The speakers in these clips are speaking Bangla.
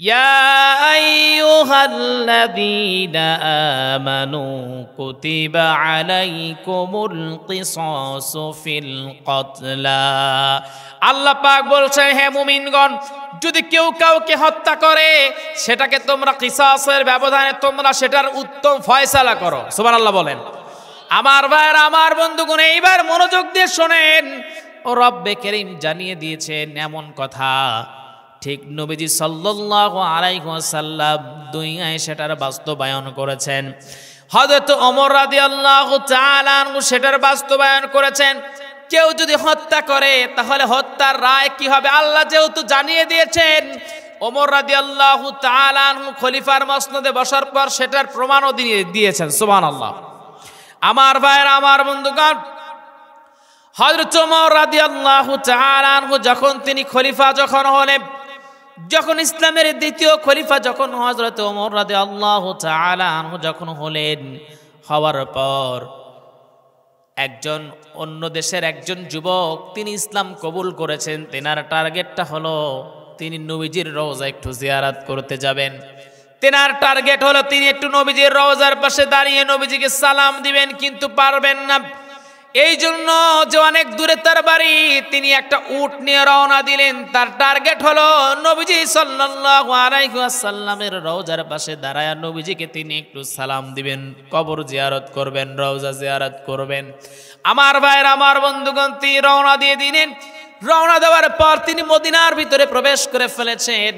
يا أيها الذين آمنوا كتب عليكم القصاص في القتلى আল্লাহ পাক বলছেন হে মুমিনগণ যদি কেউ কাউকে হত্যা করে সেটাকে তোমরা কিসাসের ব্যবধানে তোমরা সেটার উত্তম ফয়সালা করো সুবহানাল্লাহ বলেন। আমার ভাইরা আমার বন্ধুগণ এইবার মনোযোগ দিয়ে শুনেন ও রব্বে কারীম জানিয়ে দিয়েছেন এমন কথা ঠিক নবীজি সাল্লাল্লাহু আলাইহি ওয়াসাল্লাম দুনিয়ায় সেটার বাস্তবায়ন করেছেন। হযরত ওমর রাদিয়াল্লাহু তাআলা আনহু সেটার বাস্তবায়ন করেছেন। কেউ যদি হত্যা করে তাহলে হত্যার রায় কি হবে আল্লাহ যেহেতু জানিয়ে দিয়েছেন ওমর রাদিয়াল্লাহু তাআলা আনহু খলিফার মসনদে বসার পর সেটার প্রমাণও দিয়েছেন সুবহানাল্লাহ। আমার ভাইরা আমার বন্ধুগণ হযরত ওমর রাদিয়াল্লাহু তাআলা আনহু যখন তিনি খলিফা যখন ইসলামের দ্বিতীয় খলিফা যখন হযরত ওমর রাদিয়াল্লাহু তাআলা আনহু যখন হওয়ার পর একজন অন্য দেশের একজন যুবক তিনি ইসলাম কবুল করেছেন। তেনার টার্গেটটা হলো তিনি নবীজির রওজা একটু জিয়ারত করতে যাবেন। তেনার টার্গেট হলো তিনি একটু নবীজির রওজার পাশে দাঁড়িয়ে নবীজিকে সালাম দিবেন, কিন্তু পারবেন না। এই জন্য যে অনেক দূরে তার বাড়ি তিনি একটা উট নিয়ে রওনা দিলেন। তার টার্গেট হলো নবীজি সাল্লাল্লাহু আলাইহি ওয়াসাল্লামের রওজার পাশে দাঁড়ায় নবীজিকে তিনি একটু সালাম দিবেন, কবর জিয়ারত করবেন, রওজা জিয়ারত করবেন। আমার ভাইয়ের আমার বন্ধুগণ তিনি রওনা দিয়ে দিলেন। রওনা দেওয়ার পর তিনি মদিনার ভিতরে প্রবেশ করে ফেলেছেন।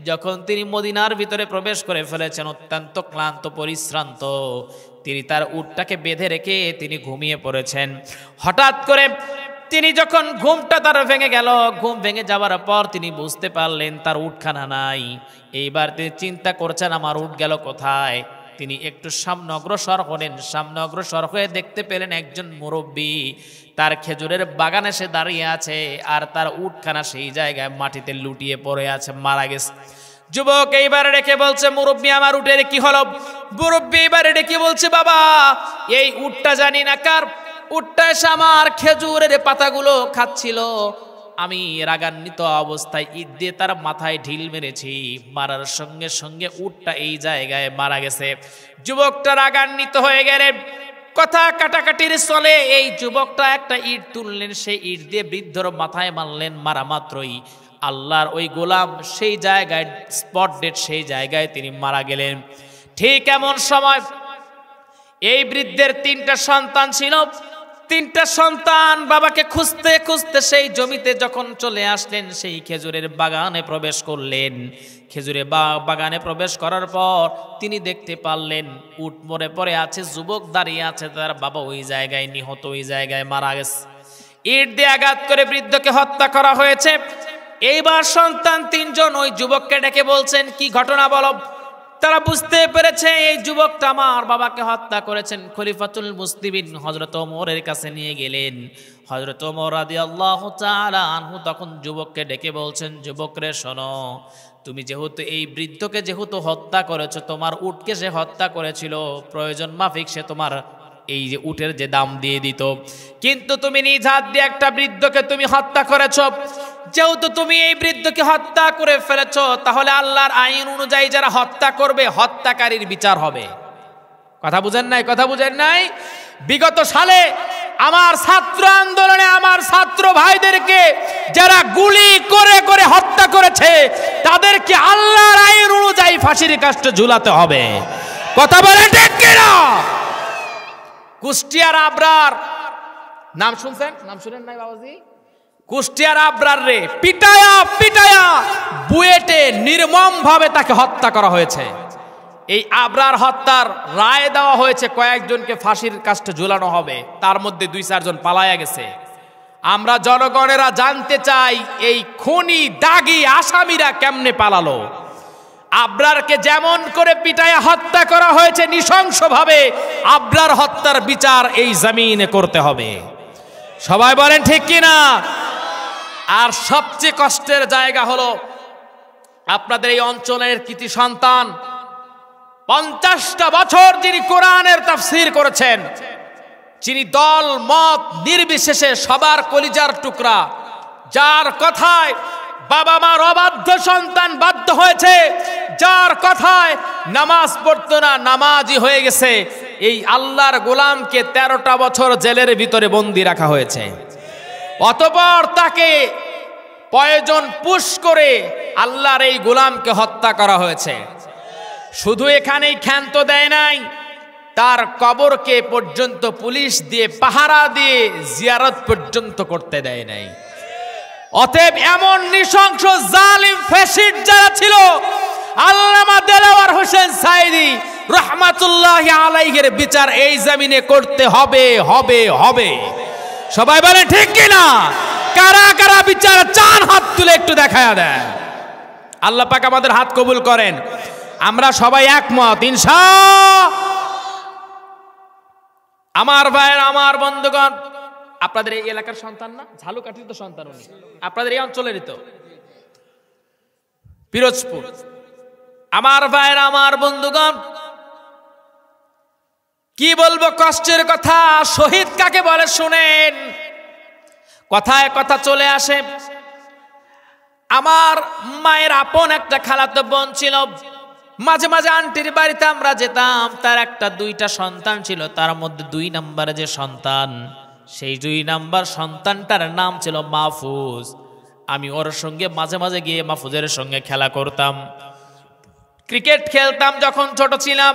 যখন তিনি মদিনার ভিতরে প্রবেশ করে ফেলেছেন অত্যন্ত ক্লান্ত পরিশ্রান্ত তিনি তার উটটাকে বেঁধে রেখে তিনি ঘুমিয়ে পড়েছেন। হঠাৎ করে তিনি যখন ঘুমটা তার ভেঙে গেল, ঘুম ভেঙে যাওয়ার পর তিনি বুঝতে পারলেন তার উটখানা নাই। এইবার তিনি চিন্তা করছেন আমার উট গেল কোথায়। তিনি একটু সামনে অগ্রসর হলেন। সামনে অগ্রসর হয়ে দেখতে পেলেন একজন মুরব্বী তার খেজুরের বাগানে সে দাঁড়িয়ে আছে আর তার উটখানা সেই জায়গায় মাটিতে লুটিয়ে পড়ে আছে, মারা গেছে। যুবক এইবারে ডেকে বলছে মুরব্বী আমার উটের কি হলো? মুরব্বী এবারে ডেকে বলছে বাবা এই উটটা জানি না কার, উটটা এসে আমার খেজুরের পাতাগুলো খাচ্ছিল। আমি রাগান্বিত অবস্থায় ইট দিয়ে তার মাথায় ঢিল মেরেছি, মারার সঙ্গে সঙ্গে উটটা এই জায়গায় মারা গেছে। যুবকটা রাগান্বিত হয়ে গেলেন, কথা কাটাকাটির চলে এই যুবকটা একটা ইট তুললেন, সেই ইট দিয়ে বৃদ্ধর মাথায় মারলেন। মারা মাত্রই আল্লাহর ওই গোলাম সেই জায়গায় স্পট ডেড সেই জায়গায় তিনি মারা গেলেন। ঠিক এমন সময় এই বৃদ্ধের তিনটা সন্তান ছিল। তিনটা সন্তান বাবাকে খুঁজতে খুঁজতে সেই জমিতে যখন চলে আসলেন সেই খেজুরের বাগানে প্রবেশ করলেন। খেজুরের বাগানে প্রবেশ করার পর তিনি দেখতে পারলেন উট মরে পড়ে আছে, যুবক দাঁড়িয়ে আছে, তার বাবা ওই জায়গায় নিহত, ওই জায়গায় মারা গেছে। ইট দিয়ে আঘাত করে বৃদ্ধকে হত্যা করা হয়েছে। এইবার সন্তান তিনজন ওই যুবককে ডেকে বলছেন কি ঘটনা বলো। তারা বুঝতে পেরেছে এই যুবকটা আমার বাবাকে হত্যা করেছেন। খলিফাতুল মুসলিমিন হযরত ওমরের কাছে নিয়ে গেলেন। হযরত ওমর রাদিয়াল্লাহু তাআলা আনহু তখন যুবককে ডেকে বলছেন যুবক রে শোনো, তুমি যেহেতু এই বৃদ্ধকে যেহেতু হত্যা করেছো, তোমার উটকে সে হত্যা করেছিল, প্রয়োজন মাফিক সে তোমার এই যে উটের যে দাম দিয়ে দিত, কিন্তু তুমি নিজ হাত দিয়ে একটা বৃদ্ধকে তুমি হত্যা করেছো। যেহেতু তুমি এই বৃদ্ধকে হত্যা করে ফেলেছো তাহলে আল্লাহর আইন অনুযায়ী যারা হত্যা করবে হত্যাকারীর বিচার হবে। কথা বুঝেন নাই? কথা বুঝেন নাই? বিগত সালে আমার ছাত্র আন্দোলনে আমার ছাত্র ভাইদেরকে যারা গুলি করে করে হত্যা করেছে তাদেরকে আল্লাহর আইন অনুযায়ী ফাঁসির কাস্টে ঝুলাতে হবে। কথা বলেন ঠিক কিনা? কুষ্টিয়ার আবরার নাম শুনছেন? নাম শুনেন নাই বাবাজি? কুষ্টিয়ার আবরার রে পিটায়া পিটায়া বুয়েটে নির্মম ভাবে তাকে হত্যা করা হয়েছে। এই আবরার হত্যার রায় দেওয়া হয়েছে, কয়েকজনকে ফাঁসির কাস্টে ঝুলানো হবে, তার মধ্যে 2-4 জন পালায়া গেছে। আমরা জনগণেরা জানতে চাই এই খুনি দাগী আসামিরা কেমনে পালালো। আবরারকে যেমন করে পিটায়া হত্যা করা হয়েছে নৃশংসভাবে, আবরার হত্যার বিচার এই জমিনে করতে হবে। সবাই বলেন ঠিক কিনা? আর সবচেয়ে কষ্টের জায়গা হলো আপনাদের এই অঞ্চলের কৃতি সন্তান 50টা বছর যিনি কোরআনের তাফসীর করেছেন, যিনি দল মত নির্বিশেষে সবার কলিজার টুকরা, যার কথায় বাবা মার অবাধ্য সন্তান বাধ্য হয়েছে, যার কথায় নামাজ পড়তো না নামাজি হয়ে গেছে, এই আল্লাহর গোলামকে 13টা বছর জেলের ভিতরে বন্দি রাখা হয়েছে। অতঃপর তাকে পয়জন পুশ করে আল্লাহর এই গোলামকে হত্যা করা হয়েছে। শুধু এখানেই ক্ষান্ত দেয় নাই, তার কবরকে পর্যন্ত পুলিশ দিয়ে পাহারা দিয়ে জিয়ারত পর্যন্ত করতে দেয় নাই। অতএব এমন নৃশংস জালিম ফ্যাসিস্ট যারা ছিল, আল্লামা দেলাওয়ার হোসেন সাঈদী রাহমাতুল্লাহি আলাইহির বিচার এই জমিনে করতে হবে হবে হবে। সবাই বলে ঠিক কিনা? কারা কারা বিচার চান হাত তুলে একটু দেখায়া দেন। আল্লাহ পাক আমাদের হাত কবুল করেন। আমরা সবাই একমত ইনশাআল্লাহ। আমার ভাইয়ের, আমার বন্ধুগণ, আপনাদের এই এলাকার সন্তান না? ঝালুকাঠির তো সন্তান উনি, আপনাদের এই অঞ্চলেরই তো, পিরোজপুর। আমার ভাইয়ের, আমার বন্ধুগণ, কি বলবো কষ্টের কথা। শহীদ কাকে বলে শুনেন। কথায় কথা চলে আসে। আমার মায়ের আপন একটা খালাতো বোন ছিল, মাঝে মাঝে আন্টির বাড়িতে আমরা যেতাম। তার একটা 2টা সন্তান ছিল, তার মধ্যে 2 নম্বরে যে সন্তান, সেই 2 নম্বর সন্তানটার নাম ছিল মাহফুজ। আমি ওর সঙ্গে মাঝে মাঝে গিয়ে মাহফুজের সঙ্গে খেলা করতাম, ক্রিকেট খেলতাম যখন ছোট ছিলাম।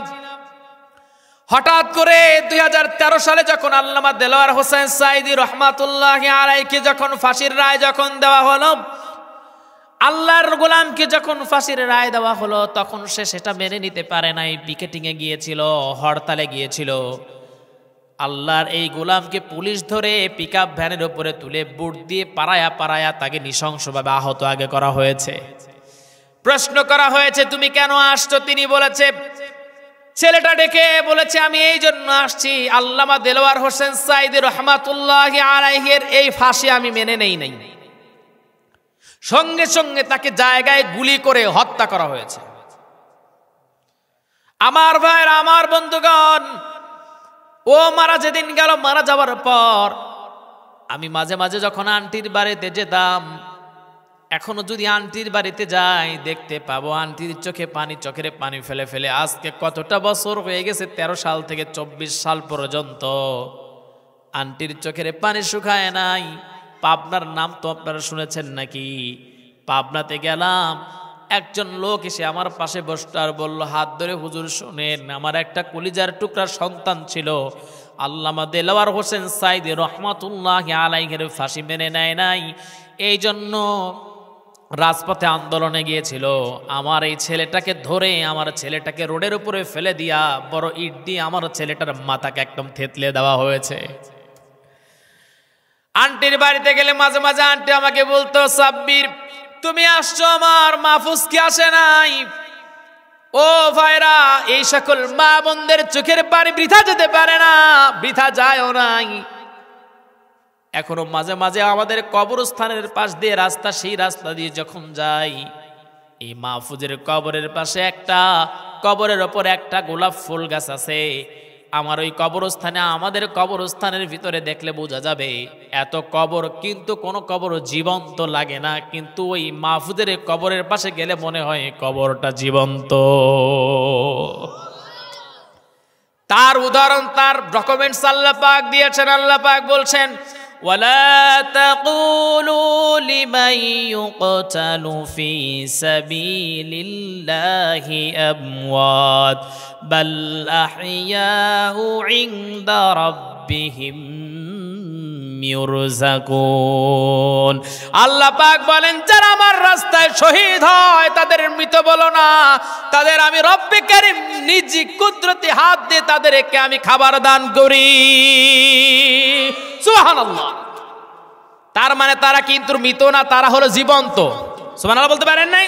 হঠাৎ করে 2013 সালে যখন আল্লামা দেলোয়ার হোসেন সাঈদী রাহমাতুল্লাহি আলাইহি যখন ফাঁসির রায় যখন দেওয়া হলো, আল্লাহর গোলামকে যখন ফাঁসির রায় দেওয়া হলো, তখন সে সেটা মেনে নিতে পারে নাই। পিকেটিংয়ে গিয়েছিল, হরতালে গিয়েছিল। আল্লাহর এই গোলামকে পুলিশ ধরে পিকআপ ভ্যানের উপরে তুলে বুট দিয়ে পাড়ায়া পাড়ায়া তাকে নৃশংসভাবে আহত আগে করা হয়েছে। প্রশ্ন করা হয়েছে, তুমি কেন আসছো? তিনি বলেছে, ছেলেটা ডেকে বলেছে, আমি এই জন্য আসছি, আল্লামা দেলোয়ার হোসেন সাঈদী রাহমাতুল্লাহি আলাইহির এই ফাঁসি আমি মেনে নেই নাই। সঙ্গে সঙ্গে তাকে জায়গায় গুলি করে হত্যা করা হয়েছে। আমার ভাইয়ের, আমার বন্ধুগণ, ও মারা যেদিন গেল, মারা যাওয়ার পর আমি মাঝে মাঝে যখন আন্টির বাড়িতে যেতাম, এখনো যদি আন্টির বাড়িতে যাই দেখতে পাবো আন্টির চোখে পানি, চোখের পানি ফেলে ফেলে। আজকে কতটা বছর হয়ে গেছে, 13 সাল থেকে 24 সাল পর্যন্ত আন্টির চোখের পানি শুকায় নাই। পাবনার নাম তো আপনারা শুনেছেন নাকি? পাবনাতে গেলাম, একজন লোক এসে আমার পাশে বসলো আর বলল, হাত ধরে, হুজুর শোনেন, আমার একটা কলিজার টুকরা সন্তান ছিল, আল্লামা দেলোয়ার হোসেন সাঈদী রাহমাতুল্লাহি আলাইহির ফাঁসি মেনে নেয় নাই, এই জন্য রাজপথে আন্দোলনে গিয়েছিল। আমার এই ছেলেটাকে ধরে, আমার ছেলেটাকে রোডের উপরে ফেলে দিয়া বড় ইট দিয়ে আমার ছেলেটার মাথাকে একদম থেতলে দেওয়া হয়েছে। আন্টির বাড়িতে গেলে মাঝে মাঝে আন্টি আমাকে বলতো, সাব্বির তুমি আসছো, আমার মাহফুজ কি আসে নাই? ও ভাইরা, এই সকল মা বোনদের চোখের পানি বৃথা যেতে পারে না, বৃথা যায়ও নাই। এখনো মাঝে মাঝে আমাদের কবরস্থানের পাশ দিয়ে রাস্তা, সেই রাস্তা দিয়ে যখন যাই, এই মাহফুজের কবরের পাশে একটা, কবরের ওপর একটা গোলাপ ফুল গাছ আছে। আমার ওই কবরস্থানে, আমাদের কবরস্থানের ভিতরে দেখলে বোঝা যাবে এত কবর, কিন্তু কোনো কবর জীবন্ত লাগে না। কিন্তু ওই মাহফুজের কবরের পাশে গেলে মনে হয় কবরটা জীবন্ত। তার উদাহরণ, তার ডকুমেন্টস আল্লাহ পাক দিয়েছেন। আল্লাহ পাক বলছেন, ولا تقولوا لمن يقتل في سبيل الله أموات بل أحياء عند ربهم يرزقون। আল্লাহ পাক বলেন, যারা আমার রাস্তায় শহীদ হয় তাদের মৃত বলো না, তাদের আমি রব্বে কারীম নিজ কুদরতি হাত দিয়ে তাদেরকে আমি খাবার দান করি। সুবহানাল্লাহ। তার মানে তারা কিন্তু মৃত না, তারা হলো জীবন্ত। সুবহানাল্লাহ বলতে পারেন নাই?